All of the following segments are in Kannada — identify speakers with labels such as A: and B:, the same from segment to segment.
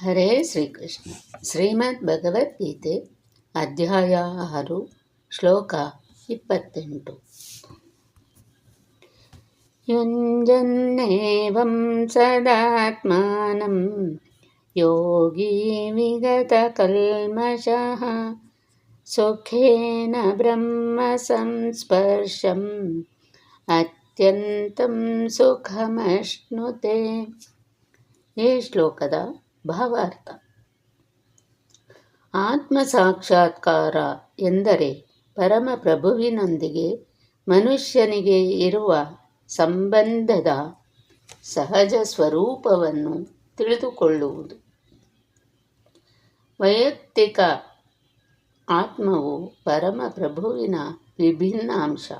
A: ಹರೇ ಶ್ರೀಕೃಷ್ಣ. ಶ್ರೀಮದ್ ಭಗವದ್ಗೀತೆ ಅಧ್ಯಾಯ 6 ಶ್ಲೋಕ 28. ಯುಂಜನ್ನೇವಂ ಸದಾತ್ಮಾನಂ ಯೋಗಿ ವಿಗತಕಲ್ಮಷಃ ಸುಖೇನ ಬ್ರಹ್ಮ ಸಂಸ್ಪರ್ಶಂ ಅತ್ಯಂತಂ ಸುಖಮಶ್ನುತೆ. ಈ ಶ್ಲೋಕದ ಭಾವಾರ್ಥ: ಆತ್ಮ ಸಾಕ್ಷಾತ್ಕಾರ ಎಂದರೆ ಪರಮಪ್ರಭುವಿನೊಂದಿಗೆ ಮನುಷ್ಯನಿಗೆ ಇರುವ ಸಂಬಂಧದ ಸಹಜ ಸ್ವರೂಪವನ್ನು ತಿಳಿದುಕೊಳ್ಳುವುದು. ವೈಯಕ್ತಿಕ ಆತ್ಮವು ಪರಮಪ್ರಭುವಿನ ವಿಭಿನ್ನ ಅಂಶ.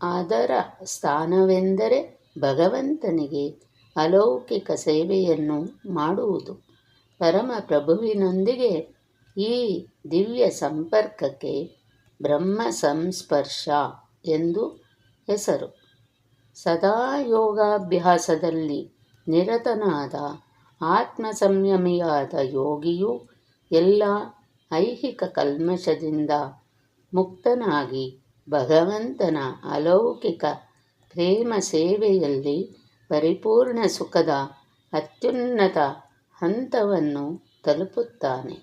A: ಅದರ ಸ್ಥಾನವೆಂದರೆ ಭಗವಂತನಿಗೆ ಅಲೌಕಿಕ ಸೇವೆಯನ್ನು ಮಾಡುವುದು. ಪರಮಪ್ರಭುವಿನೊಂದಿಗೆ ಈ ದಿವ್ಯ ಸಂಪರ್ಕಕ್ಕೆ ಬ್ರಹ್ಮ ಸಂಸ್ಪರ್ಶ ಎಂದು ಹೆಸರು. ಸದಾ ಯೋಗಾಭ್ಯಾಸದಲ್ಲಿ ನಿರತನಾದ ಆತ್ಮ ಸಂಯಮಿಯಾದ ಯೋಗಿಯು ಎಲ್ಲ ಐಹಿಕ ಕಲ್ಮಶದಿಂದ ಮುಕ್ತನಾಗಿ ಭಗವಂತನ ಅಲೌಕಿಕ ಪ್ರೇಮ ಸೇವೆಯಲ್ಲಿ ಪರಿಪೂರ್ಣ ಸುಖದ ಅತ್ಯುನ್ನತ ಹಂತವನ್ನು ತಲುಪುತ್ತಾನೆ.